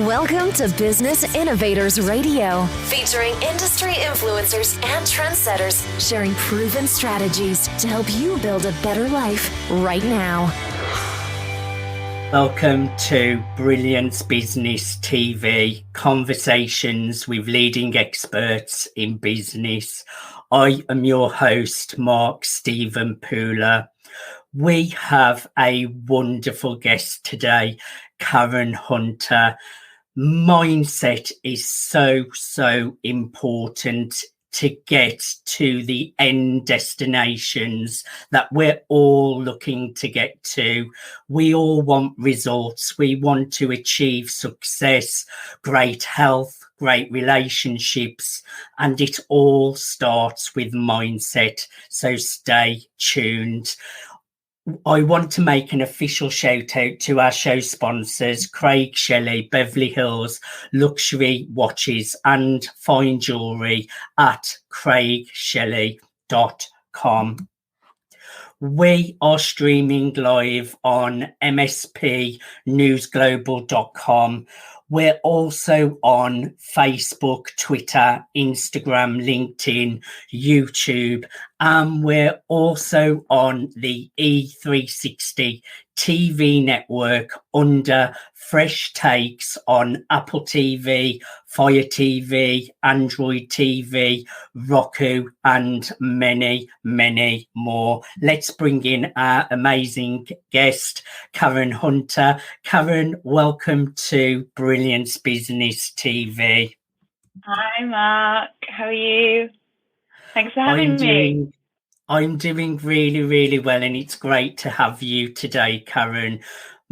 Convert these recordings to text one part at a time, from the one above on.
Welcome to Business Innovators Radio, featuring industry influencers and trendsetters sharing proven strategies to help you build a better life right now. Welcome to Brilliance Business TV, conversations with leading experts in business. I am your host, Mark Stephen Pooler. We have a wonderful guest today, Karen Hunter. Mindset is so important to get to the end destinations that we're all looking to get to. We all want results. We want to achieve success, great health, great relationships, and it all starts with mindset. So stay tuned. I want to make an official shout out to our show sponsors, Craig Shelley, Beverly Hills Luxury Watches and Fine Jewellery at craigshelley.com. We are streaming live on mspnewsglobal.com. We're also on Facebook, Twitter, Instagram, LinkedIn, YouTube, and we're also on the E360 TV network under Fresh Takes on Apple TV, Fire TV, Android TV, Roku, and many more. Let's bring in our amazing guest, Karen Hunter. Karen, welcome to Brilliance Business TV. Hi, Mark. How are you? Thanks for having me. I'm doing really well, and it's great to have you today, Karen.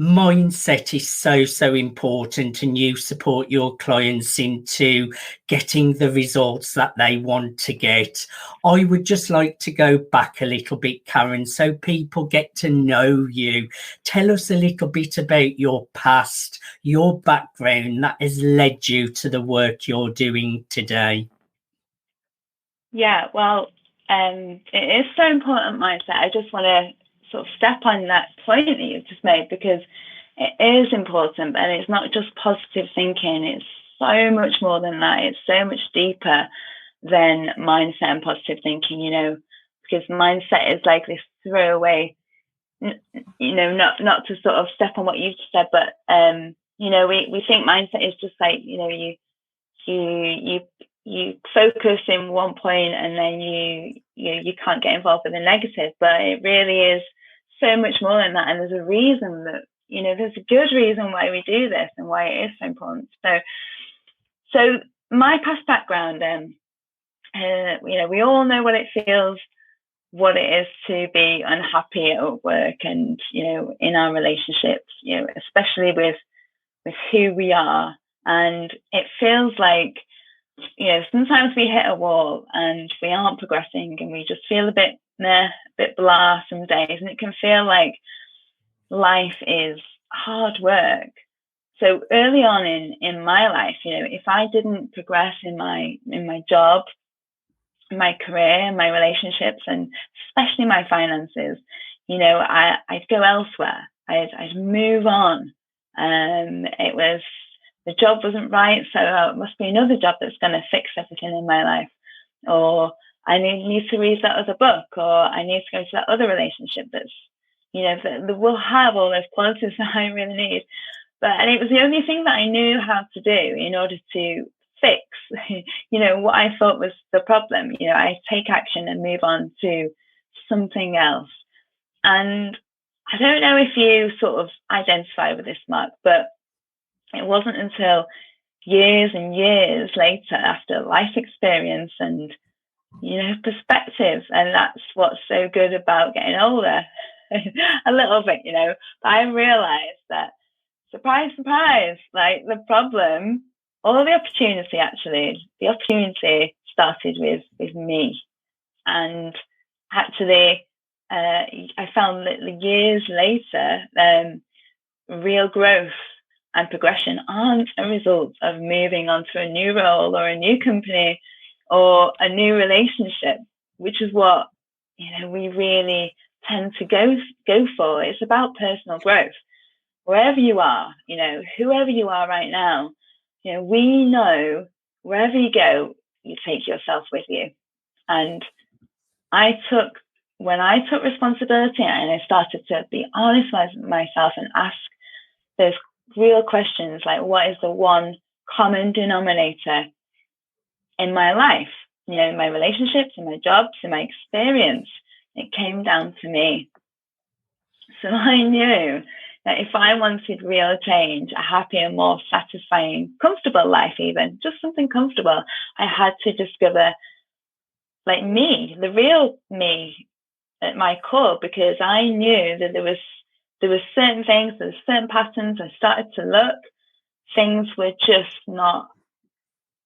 Mindset is so important, and you support your clients into getting the results that they want to get. I would just like to go back a little bit, Karen, so people get to know you. Tell us a little bit about your past, your background that has led you to the work you're doing today. Yeah, well, it is so important, mindset. I just want to sort of step on that point that you've just made, because it is important, and it's not just positive thinking. It's so much more than that. It's so much deeper than mindset and positive thinking, because mindset is like this throwaway, not to sort of step on what you've said, but, we think mindset is just like, you focus in one point and then you can't get involved with the negative, but it really is so much more than that. And there's a reason that, there's a good reason why we do this and why it is so important. So my past background, we all know what it feels, what it is to be unhappy at work and, in our relationships, especially with who we are. And it feels like, sometimes we hit a wall and we aren't progressing, and we just feel a bit blah some days, and it can feel like life is hard work. So early on in my life, if I didn't progress in my job, my career, my relationships, and especially my finances, I'd go elsewhere. I'd move on. The job wasn't right, so it must be another job that's going to fix everything in my life. Or I need to read that other book, or I need to go to that other relationship that's, that will have all those qualities that I really need. And it was the only thing that I knew how to do in order to fix, what I thought was the problem. I take action and move on to something else. And I don't know if you sort of identify with this, Mark, but it wasn't until years and years later, after life experience and, perspective, and that's what's so good about getting older, a little bit, but I realized that, surprise, like the problem, or the opportunity started with me. And actually, I found that the years later, real growth and progression aren't a result of moving on to a new role or a new company or a new relationship, which is what we really tend to go for. It's about personal growth. wherever you are, you know, whoever you are right now, you know, we know wherever you go, you take yourself with you. And when I took responsibility and I started to be honest with myself and ask those real questions, like, what is the one common denominator in my life, you know, in my relationships, in my jobs, in my experience? It came down to me. So I knew that if I wanted real change, a happier, more satisfying, comfortable life, even just something comfortable, I had to discover, like, me, the real me at my core, because I knew that there was certain things, there were certain patterns. I started to look, things were just not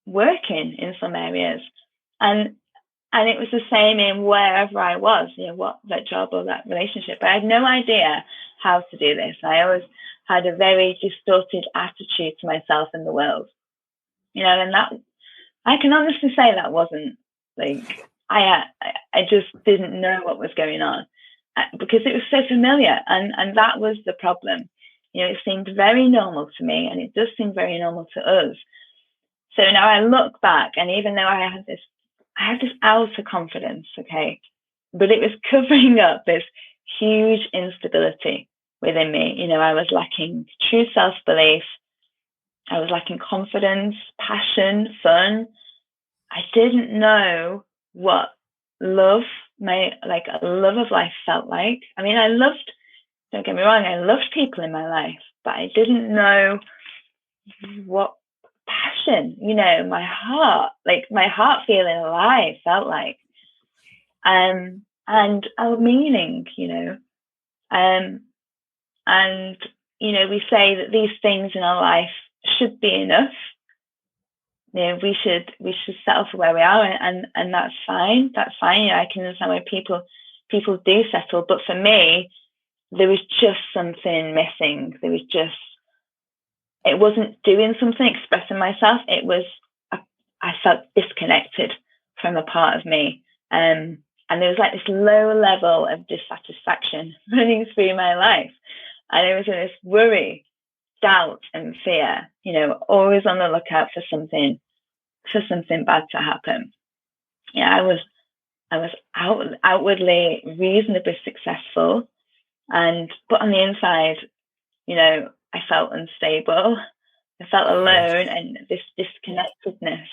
working in some areas, and it was the same in wherever I was, you know, what that job or that relationship. But I had no idea how to do this. I always had a very distorted attitude to myself and the world, you know, and that I can honestly say that wasn't, like, I just didn't know what was going on because it was so familiar, and that was the problem. You know, it seemed very normal to me, and it does seem very normal to us. So now I look back, and even though I had this outer confidence, okay, but it was covering up this huge instability within me. You know, I was lacking true self-belief. I was lacking confidence, passion, fun. I didn't know what love, a love of life felt like. I mean, don't get me wrong, I loved people in my life, but I didn't know what passion, you know, my heart feeling alive felt like. And a meaning, you know. And, you know, we say that these things in our life should be enough. You know, we should settle for where we are, and that's fine. That's fine. You know, I can understand why people do settle, but for me, there was just something missing. It wasn't doing something, expressing myself. It was, I felt disconnected from a part of me, and there was like this low level of dissatisfaction running through my life, and it was this worry, doubt, and fear. You know, always on the lookout for something bad to happen. Yeah, I was outwardly reasonably successful, but on the inside, you know, I felt unstable. I felt alone, and this disconnectedness.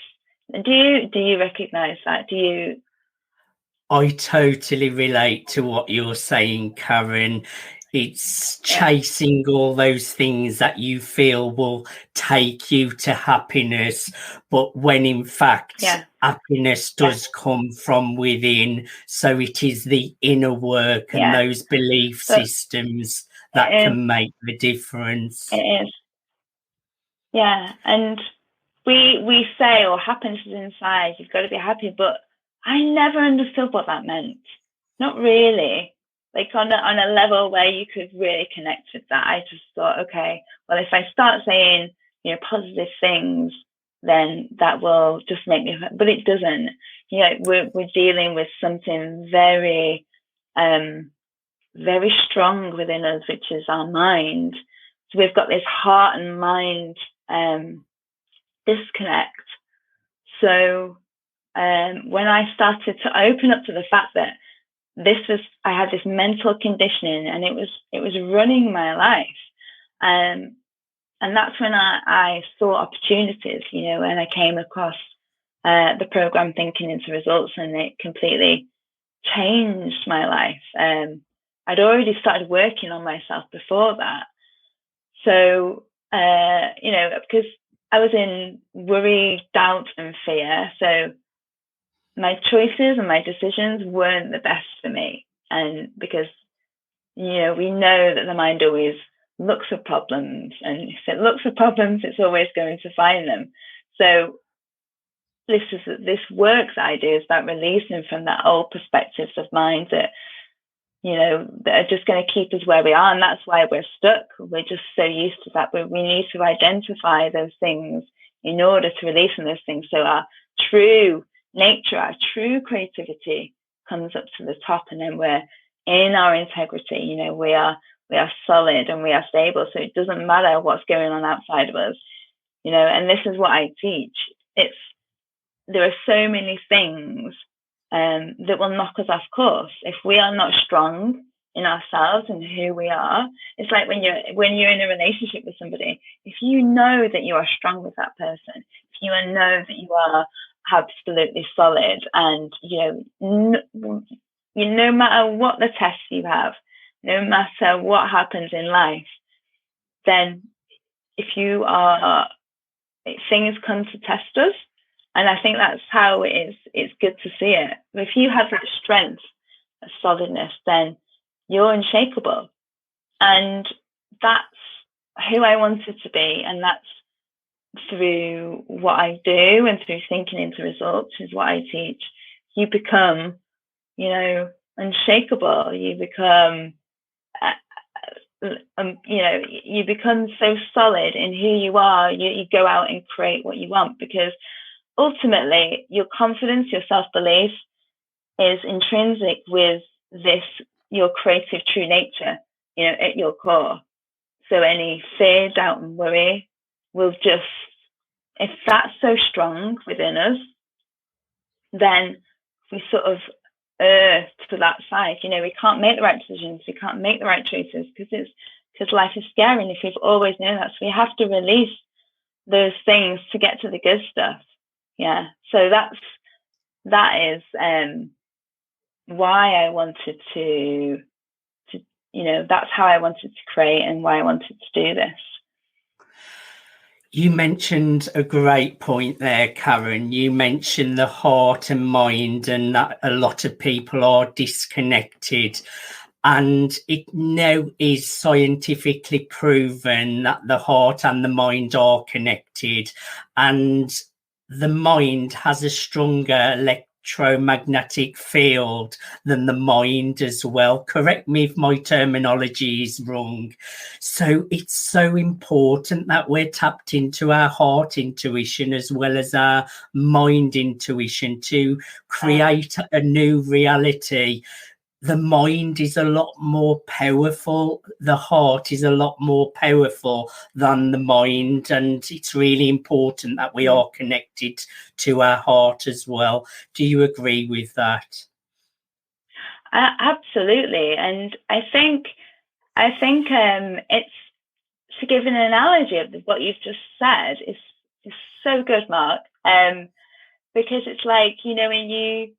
And do you recognize that? I totally relate to what you're saying, Karen. It's chasing all those things that you feel will take you to happiness, but when in fact happiness does come from within. So it is the inner work and those belief systems that can make the difference. It is. Yeah, and we say, "Oh, happiness is inside, you've got to be happy," but I never understood what that meant. Not really. Like on a level where you could really connect with that. I just thought, okay, well, if I start saying, you know, positive things, then that will just make me, but it doesn't. You know, we're dealing with something very, very strong within us, which is our mind. So we've got this heart and mind disconnect. So when I started to open up to the fact that I had this mental conditioning, and it was running my life, and that's when I saw opportunities, you know, and I came across the program Thinking into Results, and it completely changed my life. I'd already started working on myself before that, so you know, because I was in worry, doubt, and fear, so my choices and my decisions weren't the best for me. And because, you know, we know that the mind always looks for problems, and if it looks for problems, it's always going to find them. So this work that I do is about releasing from that old perspectives of mind that, you know, that are just going to keep us where we are. And that's why we're stuck. We're just so used to that. But we need to identify those things in order to release from those things. So our true nature, our true creativity comes up to the top, and then we're in our integrity. You know, we are we are solid and we are stable. So it doesn't matter what's going on outside of us, you know. And this is what I teach. There are so many things that will knock us off course if we are not strong in ourselves and who we are. It's like when you're in a relationship with somebody, if you know that you are strong with that person, if you know that you are absolutely solid, and no matter what the tests you have, no matter what happens in life, then things come to test us. And I think that's how it is. It's good to see it. If you have that strength, that solidness, then you're unshakable. And that's who I wanted to be. And that's through what I do and through thinking into results is what I teach. You become, unshakable. You become, you become so solid in who you are. You go out and create what you want, because ultimately your confidence, your self-belief is intrinsic with your creative true nature, at your core. So any fear, doubt and worry will just, if that's so strong within us, then we sort of err to that side. We can't make the right decisions, we can't make the right choices because life is scary, and if we've always known that, so we have to release those things to get to the good stuff. Yeah, so that is why I wanted to that's how I wanted to create and why I wanted to do this. You mentioned a great point there, Karen. You mentioned the heart and mind, and that a lot of people are disconnected. And it now is scientifically proven that the heart and the mind are connected, and the mind has a stronger electromagnetic field than the mind as well. Correct me if my terminology is wrong. So it's so important that we're tapped into our heart intuition as well as our mind intuition to create a new reality. The mind is a lot more powerful. The heart is a lot more powerful than the mind. And it's really important that we are connected to our heart as well. Do you agree with that? Absolutely. And I think it's, to give an analogy of what you've just said, is so good, Mark. Because it's like, when you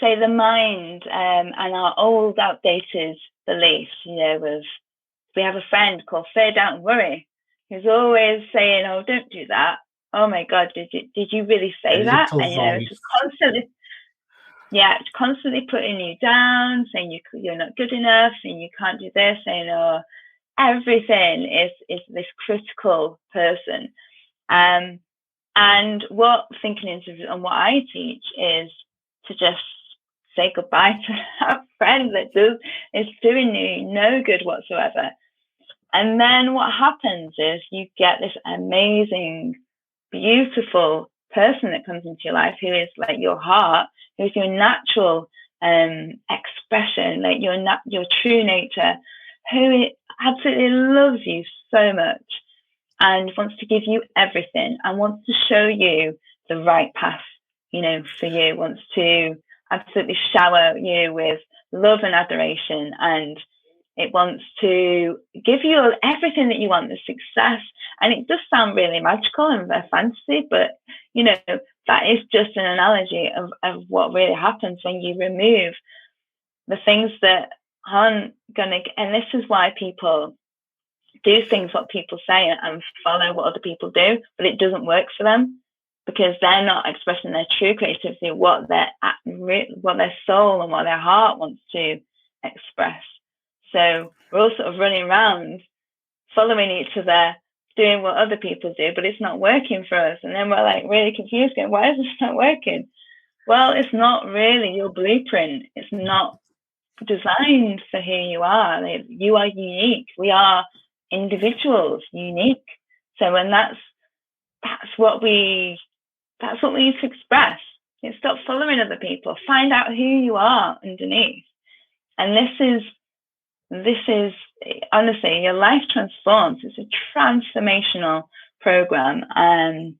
say the mind and our old outdated beliefs, we have a friend called Fear, Doubt and Worry, who's always saying, oh, don't do that. Oh my God, did you really say that? And it's constantly putting you down, saying you're not good enough and you can't do this, saying, oh, everything is this critical person. And what thinking into and what I teach is to just say goodbye to that friend that is doing you no good whatsoever. And then what happens is you get this amazing, beautiful person that comes into your life who is like your heart, who's your natural expression, like your true nature, who absolutely loves you so much and wants to give you everything and wants to show you the right path, for you, wants to absolutely shower you with love and adoration, and it wants to give you everything that you want, the success. And it does sound really magical and a fantasy, but that is just an analogy of what really happens when you remove the things that aren't gonna. And this is why people do things what people say and follow what other people do, but it doesn't work for them, because they're not expressing their true creativity, what their soul and what their heart wants to express. So we're all sort of running around, following each other, doing what other people do, but it's not working for us. And then we're like really confused, going, why is this not working? Well, it's not really your blueprint. It's not designed for who you are. You are unique. We are individuals, unique. So when that's what we need to express. Stop following other people. Find out who you are underneath. And this this is, honestly, your life transforms. It's a transformational program, and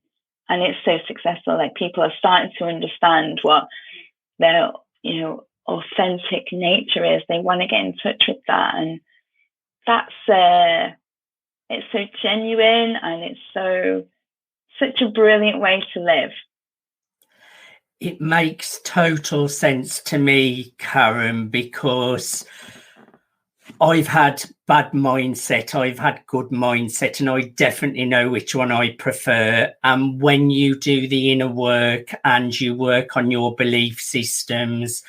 it's so successful. Like, people are starting to understand what their, authentic nature is. They want to get in touch with that, and that's it's so genuine, and it's such a brilliant way to live. It makes total sense to me, Karen, because I've had bad mindset, I've had good mindset, and I definitely know which one I prefer. And when you do the inner work and you work on your belief systems,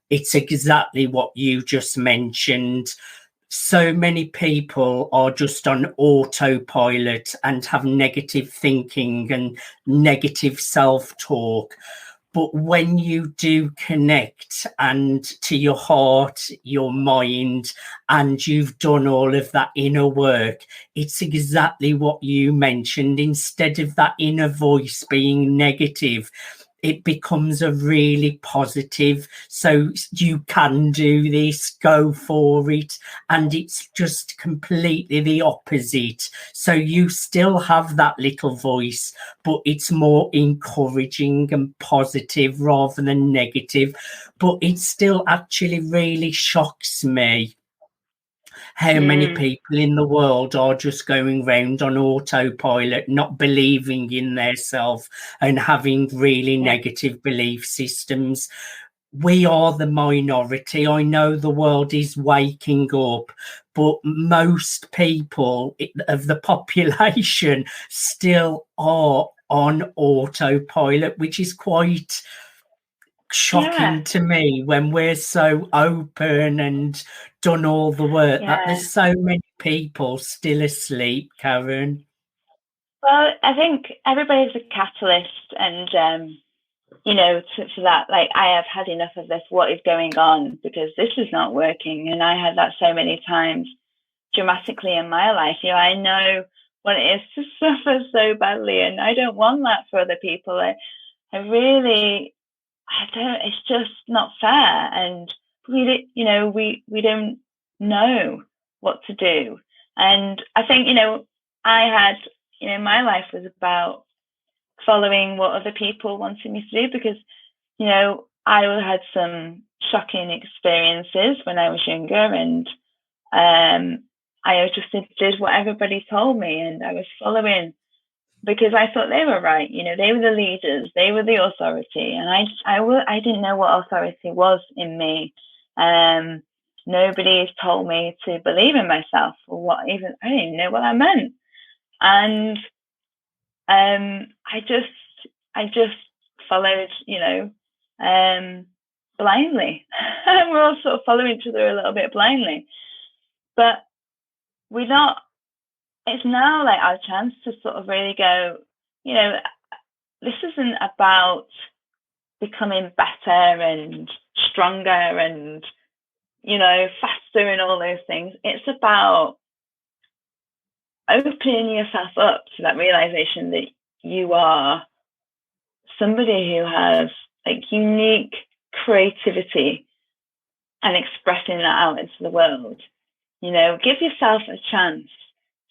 it's exactly what you just mentioned. So many people are just on autopilot and have negative thinking and negative self-talk. But when you do connect and to your heart, your mind, and you've done all of that inner work, it's exactly what you mentioned. Instead of that inner voice being negative, it becomes a really positive. So you can do this, go for it. And it's just completely the opposite. So you still have that little voice, but it's more encouraging and positive rather than negative. But it still actually really shocks me how many people in the world are just going round on autopilot, not believing in their self and having really negative belief systems. We are the minority. I know the world is waking up, but most people of the population still are on autopilot, which is quite shocking to me when we're so open and done all the work that there's so many people still asleep, Karen. Well, I think everybody's a catalyst, and to that, like, I have had enough of this. What is going on? Because this is not working. And I had that so many times dramatically in my life. I know what it is to suffer so badly, and I don't want that for other people. I don't, it's just not fair. And we don't know what to do. And I think, I had, my life was about following what other people wanted me to do, because, I had some shocking experiences when I was younger, and I just did what everybody told me, and I was following because I thought they were right. They were the leaders, they were the authority, and I didn't know what authority was in me. Nobody told me to believe in myself, or I didn't even know what that meant. And I just followed, blindly. We're all sort of following each other a little bit blindly, but it's now like our chance to sort of really go, this isn't about becoming better and stronger and, faster and all those things. It's about opening yourself up to that realization that you are somebody who has like unique creativity and expressing that out into the world. Give yourself a chance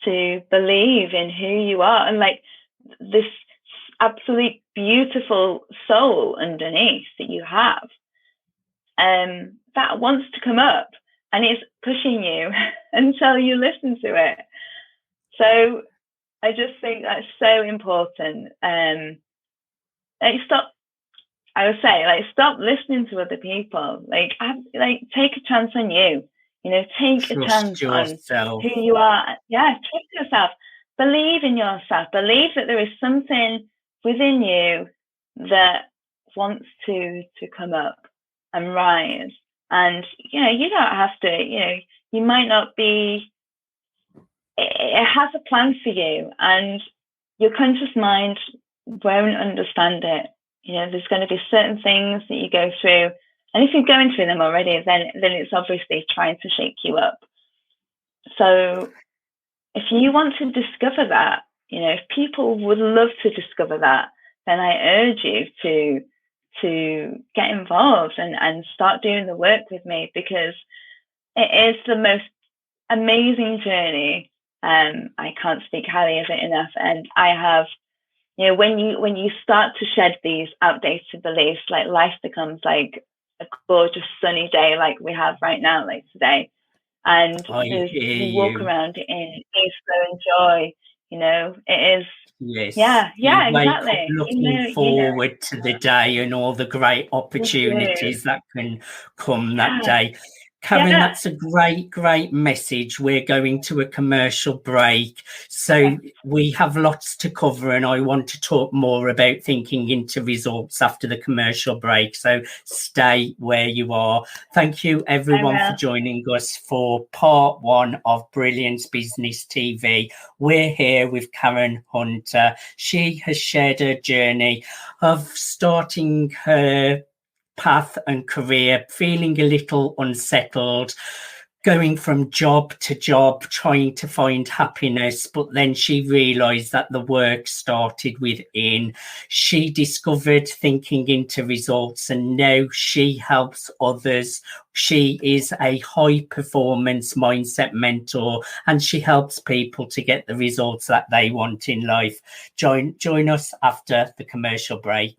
to believe in who you are, and like this absolute beautiful soul underneath that you have, that wants to come up, and it's pushing you until you listen to it. So I just think that's so important. Stop listening to other people. Take a chance on you. Take a chance on who you are. Yeah, trust yourself. Believe in yourself. Believe that there is something within you that wants to come up and rise. And, you don't have to, you might not be, it has a plan for you, and your conscious mind won't understand it. There's going to be certain things that you go through, and if you're going through them already, then it's obviously trying to shake you up. So if you want to discover that, if people would love to discover that, then I urge you to get involved and start doing the work with me, because it is the most amazing journey. I can't speak highly of it enough. And I have, when you start to shed these outdated beliefs, like life becomes like a gorgeous sunny day like we have right now, like today. And you walk around in peace, flow, and joy. It is. Yes. Yeah, You wake exactly. up looking forward to the day and all the great opportunities that can come that day. Karen, that's a great message. We're going to a commercial break, so we have lots to cover, and I want to talk more about thinking into results after the commercial break, so stay where you are. Thank you everyone for joining us for part 1 of Brilliance Business TV. We're here with Karen Hunter. She has shared her journey of starting her path and career, feeling a little unsettled, going from job to job, trying to find happiness, but then she realized that the work started within. She discovered thinking into results, and now she helps others. She is a high performance mindset mentor, and she helps people to get the results that they want in life. Join us after the commercial break.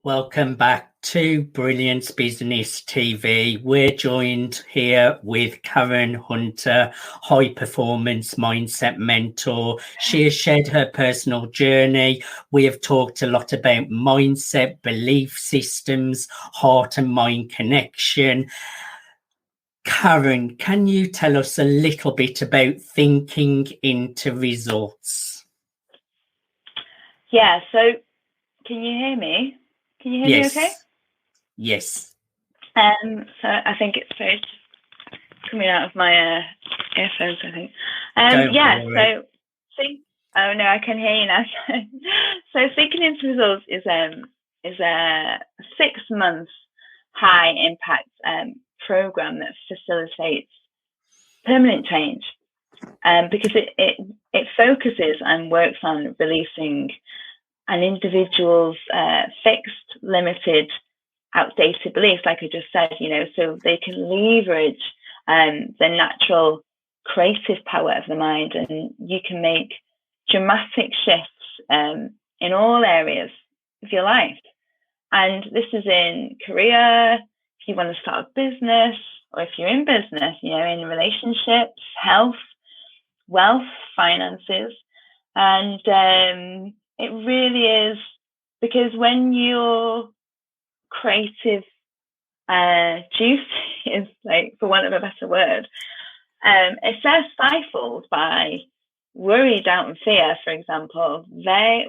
Welcome back to Brilliance Business TV. We're joined here with Karen Hunter, high performance mindset mentor. She has shared her personal journey. We have talked a lot about mindset, belief systems, heart and mind connection. Karen, can you tell us a little bit about thinking into results? Yeah, so can you hear me? Can you hear me okay? Yes. So I think it's very coming out of my earphones, I think. So oh no, I can hear you now. So thinking into results is a 6-month high impact program that facilitates permanent change, because it focuses and works on releasing an individual's fixed, limited, outdated beliefs, like I just said, so they can leverage the natural creative power of the mind, and you can make dramatic shifts in all areas of your life. And this is in career, if you want to start a business, or if you're in business, in relationships, health, wealth, finances. And it really is, because when your creative juice is, like, for want of a better word, if they're stifled by worry, doubt, and fear, for example,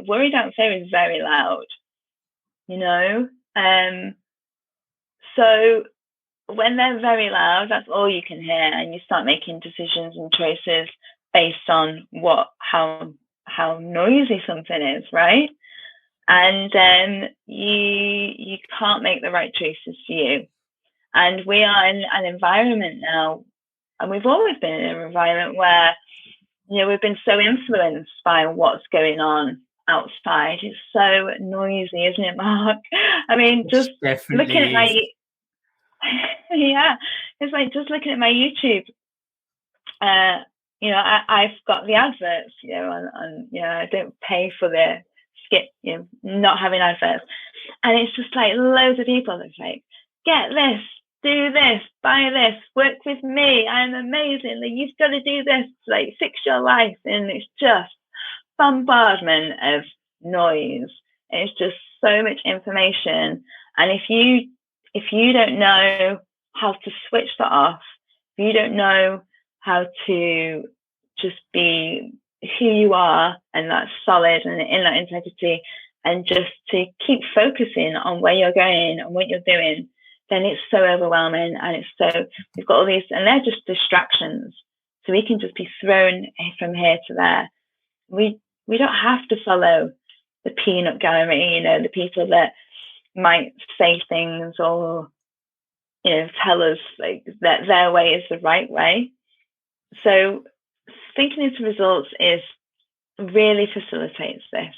worry, doubt, and fear is very loud, so when they're very loud, that's all you can hear, and you start making decisions and choices based on how noisy something is, right? And then you can't make the right choices for you. And we are in an environment now, and we've always been in an environment where, we've been so influenced by what's going on outside. It's so noisy, isn't it, Mark? I mean, just looking at my it's like just looking at my YouTube. I've got the adverts, on I don't pay for the skip, not having adverts, and it's just like loads of people that's like, get this, do this, buy this, work with me, I'm amazing, like, you've got to do this, like, fix your life. And it's just bombardment of noise. It's just so much information. And if you don't know how to switch that off, if you don't know how to just be who you are, and that's solid and in that integrity, and just to keep focusing on where you're going and what you're doing, then it's so overwhelming. And we've got all these, and they're just distractions. So we can just be thrown from here to there. We don't have to follow the peanut gallery, the people that might say things or, tell us like that their way is the right way. So thinking into results really facilitates this.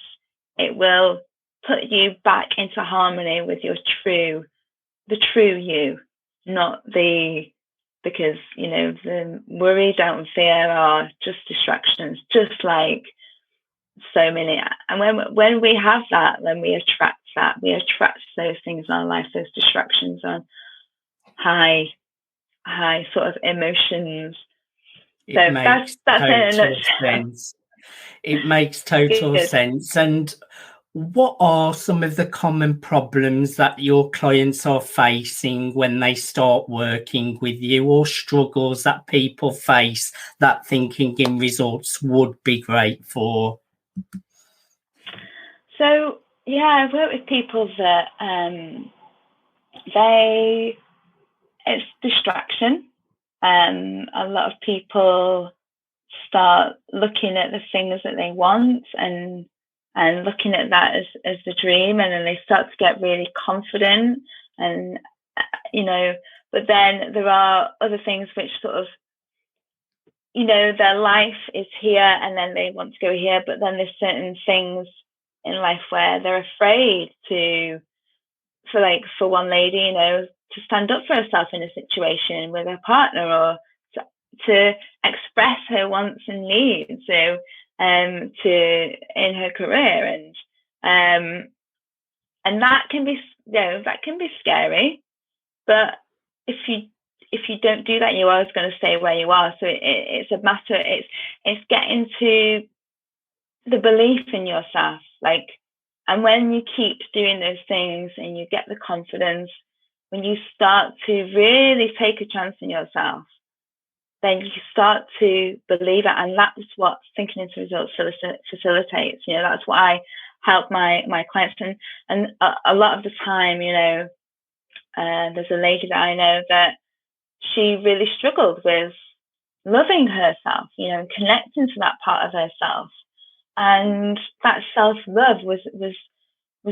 It will put you back into harmony with the true you, not because the worry, doubt, and fear are just distractions, just like so many. And when we have that, then we attract those things in our life, those distractions on high sort of emotions. It makes total sense. It makes total sense. And what are some of the common problems that your clients are facing when they start working with you, or struggles that people face that thinking in results would be great for? So, I've worked with people that it's distraction. A lot of people start looking at the things that they want and looking at that as the dream, and then they start to get really confident, and but then there are other things which sort of, their life is here and then they want to go here, but then there's certain things in life where they're afraid for one lady, to stand up for herself in a situation with her partner, or to express her wants and needs, so in her career, and that can be scary. But if you don't do that, you're always going to stay where you are. So it's a matter. It's getting to the belief in yourself, and when you keep doing those things and you get the confidence, when you start to really take a chance in yourself, then you start to believe it. And that's what thinking into results facilitates. That's what I help my clients. And a lot of the time, there's a lady that I know that she really struggled with loving herself, and connecting to that part of herself. And that self-love was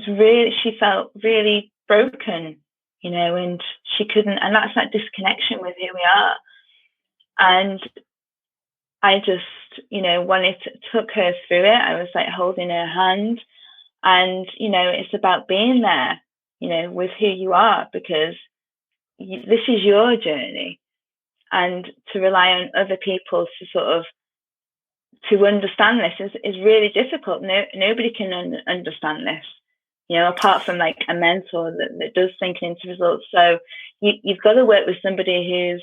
really, she felt really broken, and she couldn't, and that's that disconnection with who we are. And I just, when it took her through it, I was like holding her hand, and, it's about being there, with who you are, because this is your journey, and to rely on other people to sort of, to understand this is really difficult. Nobody can understand this, apart from like a mentor that does thinking into results. So you've got to work with somebody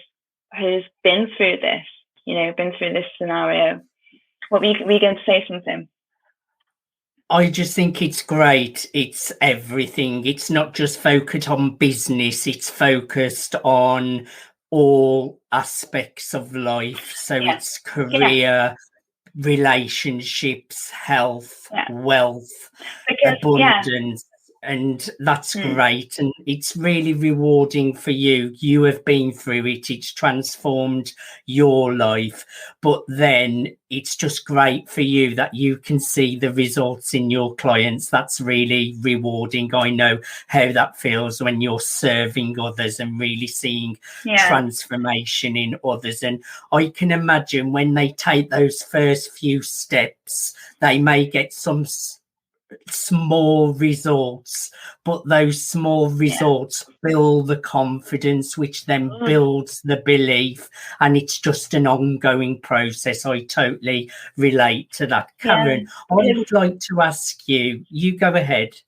who's been through this, been through this scenario. Were you going to say something? I just think it's great. It's everything. It's not just focused on business. It's focused on all aspects of life. So it's career, relationships, health, wealth, abundance. And that's great. And it's really rewarding for you. You have been through it. It's transformed your life. But then it's just great for you that you can see the results in your clients. That's really rewarding. I know how that feels when you're serving others and really seeing transformation in others. And I can imagine when they take those first few steps, they may get some small results, but those small results build the confidence, which then builds the belief, and it's just an ongoing process. I totally relate to that. Karen, I would like to ask you go ahead.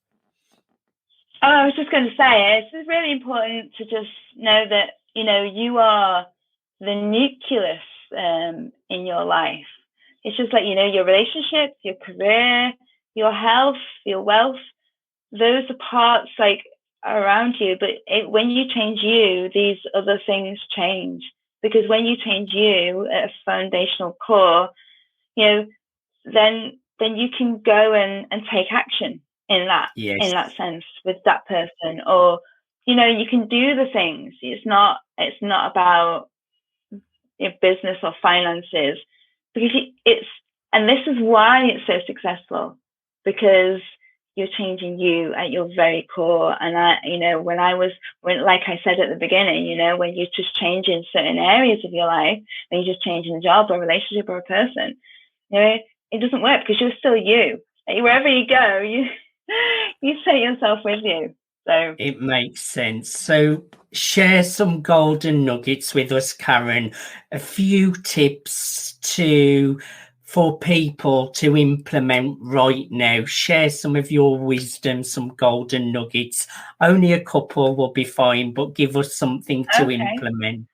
Oh, I was just going to say, it's really important to just know that, you are the nucleus in your life. It's just like, your relationships, your career, your health, your wealth, those are parts like around you. But when you change you, these other things change. Because when you change you at a foundational core, then you can go and take action in Yes. that sense with that person, or you can do the things. It's not about business or finances, because and this is why it's so successful, because you're changing you at your very core. And when like I said at the beginning, when you're just changing certain areas of your life, when you're just changing a job or a relationship or a person, it doesn't work, because you're still you. Wherever you go, you take yourself with you. So it makes sense. So share some golden nuggets with us, Karen. A few tips for people to implement right now. Share some of your wisdom, some golden nuggets. Only a couple will be fine, but give us something to implement.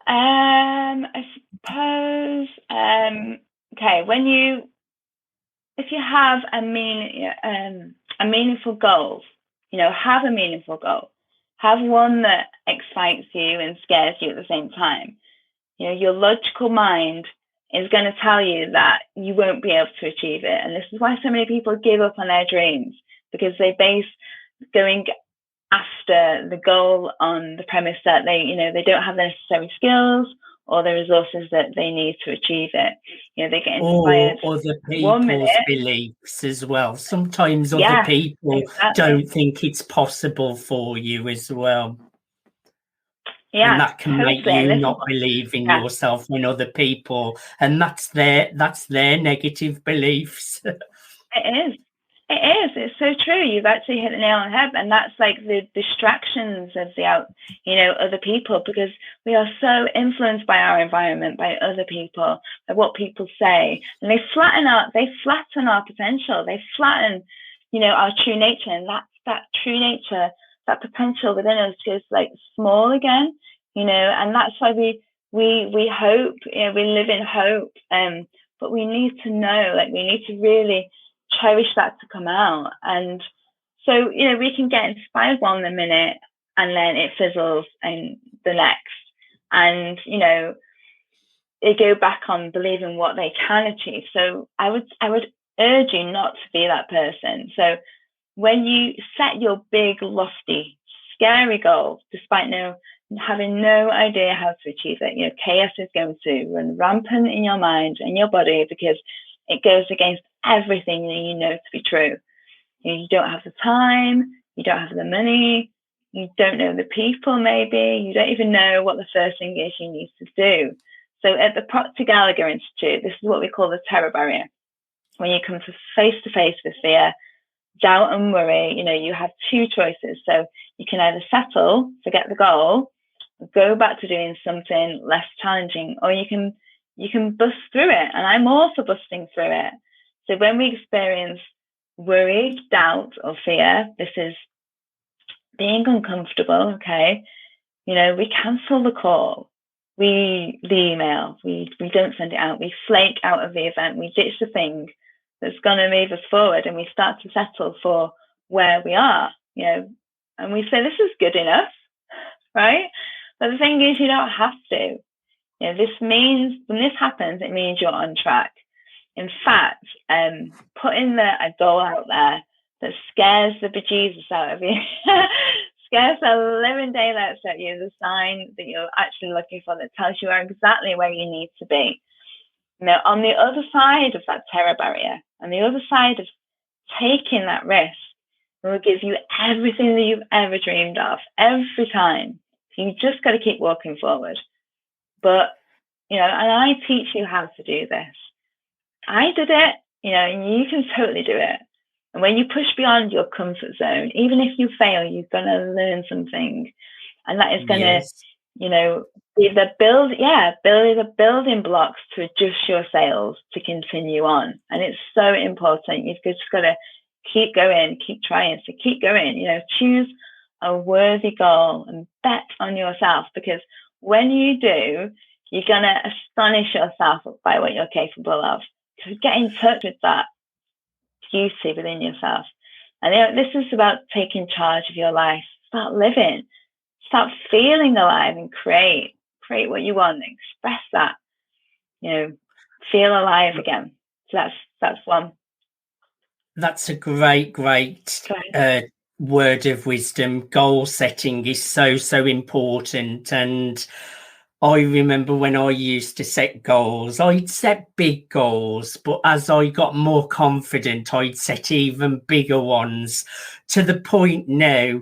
I suppose, okay, if you have a meaningful goal, have a meaningful goal. Have one that excites you and scares you at the same time. Your logical mind is going to tell you that you won't be able to achieve it. And this is why so many people give up on their dreams, because they base going after the goal on the premise that they don't have the necessary skills or the resources that they need to achieve it. They get inspired. Or other people's beliefs as well. Sometimes other people don't think it's possible for you as well. Yeah, and that can make you not believe in yourself when other people, and that's their negative beliefs. It is. It's so true. You've actually hit the nail on the head. And that's like the distractions of other people, because we are so influenced by our environment, by other people, by what people say. And they flatten our potential. They flatten, our true nature. And that true nature, that potential within us goes like small again, and that's why we hope, we live in hope. But we need to know, we need to really cherish that to come out. And so we can get inspired one minute and then it fizzles and the next, and they go back on believing what they can achieve. So I would urge you not to be that person. So when you set your big, lofty, scary goal, despite having no idea how to achieve it, chaos is going to run rampant in your mind and your body, because it goes against everything that you know to be true. You don't have the time, you don't have the money, you don't know the people, maybe you don't even know what the first thing is you need to do. So at the Proctor Gallagher Institute, this is what we call the terror barrier. When you come face to face with fear, doubt and worry, you have two choices. So you can either settle, forget the goal, go back to doing something less challenging, or you can bust through it. And I'm all for busting through it. So when we experience worry, doubt, or fear, this is being uncomfortable, okay? We cancel the call, the email, we don't send it out, we flake out of the event, we ditch the thing that's going to move us forward, and we start to settle for where we are, and we say, this is good enough, right? But the thing is, you don't have to. This means, when this happens, it means you're on track. In fact, putting a goal out there that scares the bejesus out of you, scares the living daylights out of you, is a sign that you're actually looking for, that tells you exactly where you need to be. On the other side of that terror barrier, on the other side of taking that risk, it will give you everything that you've ever dreamed of, every time. You just got to keep walking forward. But, and I teach you how to do this. I did it, and you can totally do it. And when you push beyond your comfort zone, even if you fail, you're going to learn something. And that is going to, be the building blocks to adjust your sails to continue on. And it's so important. You've just got to keep going, keep trying. So keep going, choose a worthy goal and bet on yourself, because when you do, you're going to astonish yourself by what you're capable of. So get in touch with that beauty within yourself. And this is about taking charge of your life. Start living, start feeling alive, and create what you want, express that, feel alive again. So that's one. That's a great word of wisdom. Goal setting is so important. And I remember when I used to set goals, I'd set big goals, but as I got more confident, I'd set even bigger ones, to the point now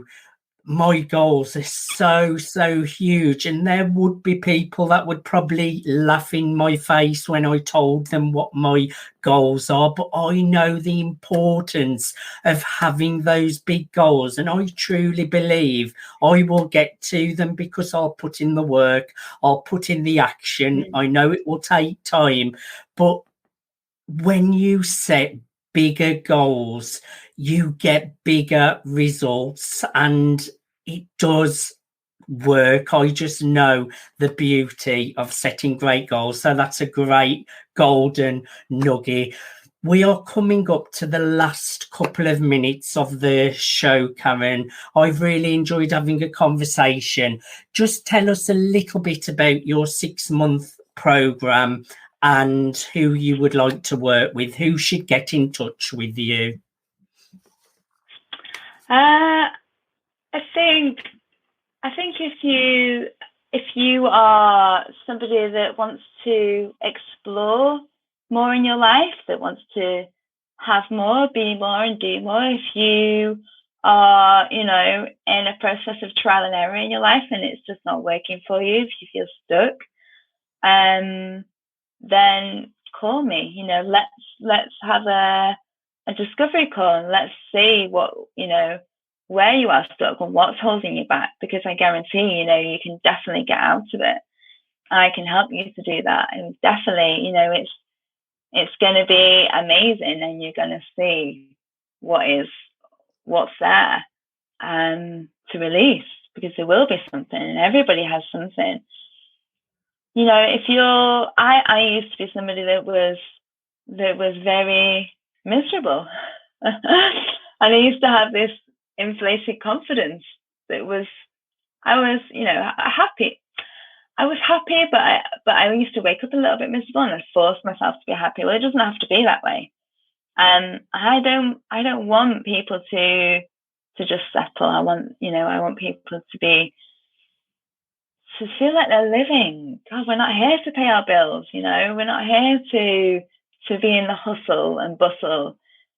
my goals are so huge, and there would be people that would probably laugh in my face when I told them what my goals are. But I know the importance of having those big goals, and I truly believe I will get to them because I'll put in the work, I'll put in the action. I know it will take time, but when you set bigger goals, you get bigger results, and it does work. I just know the beauty of setting great goals. So that's a great golden nugget. We are coming up to the last couple of minutes of the show, Karen. I've really enjoyed having a conversation. Just tell us a little bit about your 6-month program and who you would like to work with, who should get in touch with you. I think if you are somebody that wants to explore more in your life, that wants to have more, be more, and do more, if you are, in a process of trial and error in your life and it's just not working for you, if you feel stuck, then call me. Let's have a discovery call, and let's see what, where you are stuck and what's holding you back, because I guarantee, you can definitely get out of it. I can help you to do that. And definitely, it's going to be amazing, and you're going to see what's there to release, because there will be something, and everybody has something. I used to be somebody that was very miserable. And I used to have this inflated confidence I was happy. I was happy, but I used to wake up a little bit miserable, and I forced myself to be happy. Well, it doesn't have to be that way. I don't want people to just settle. I want people to feel like they're living. God, we're not here to pay our bills, we're not here to be in the hustle and bustle,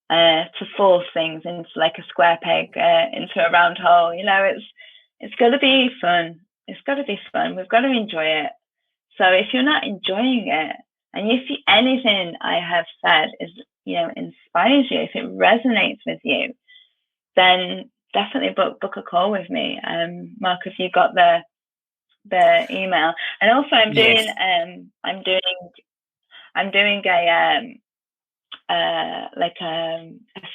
to force things into like a square peg into a round hole. It's got to be fun. It's got to be fun. We've got to enjoy it. So if you're not enjoying it, and if anything I have said is, inspires you, if it resonates with you, then definitely book a call with me. Mark, if you got the email. And also I'm doing a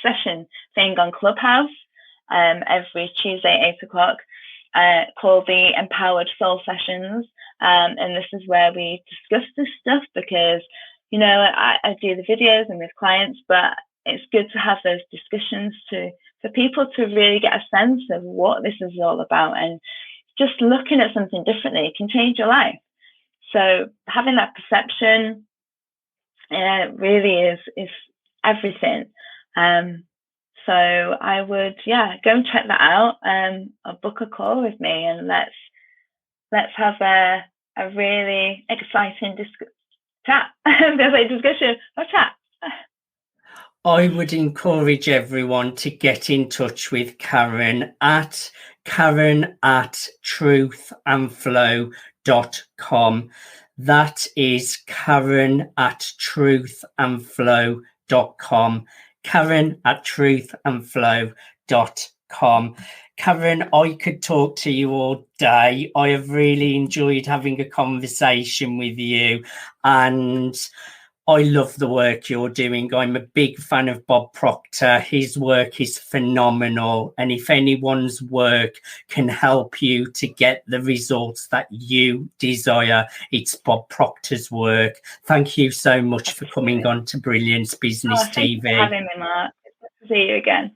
session thing on Clubhouse every Tuesday 8:00 called the Empowered Soul Sessions, and this is where we discuss this stuff, because I do the videos and with clients, but it's good to have those discussions for people to really get a sense of what this is all about, and just looking at something differently can change your life. So having that perception really is everything. So I would, go and check that out. Or book a call with me, and let's have a really exciting chat. Discussion or chat. I would encourage everyone to get in touch with Karen at truthandflow.com. That is Karen at truthandflow.com. Karen at truthandflow.com. Karen, I could talk to you all day. I have really enjoyed having a conversation with you, and I love the work you're doing. I'm a big fan of Bob Proctor. His work is phenomenal. And if anyone's work can help you to get the results that you desire, it's Bob Proctor's work. Thank you so much for coming on to Brilliance Business TV. Thanks for having me, Mark. It's good to see you again.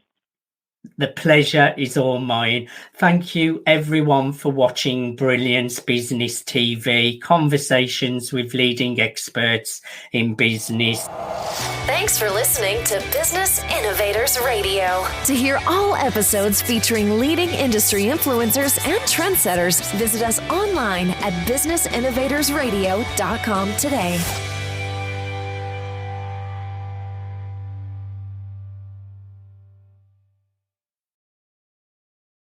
The pleasure is all mine. Thank you, everyone, for watching Brilliance Business TV, conversations with leading experts in business. Thanks for listening to Business Innovators Radio. To hear all episodes featuring leading industry influencers and trendsetters, visit us online at businessinnovatorsradio.com today.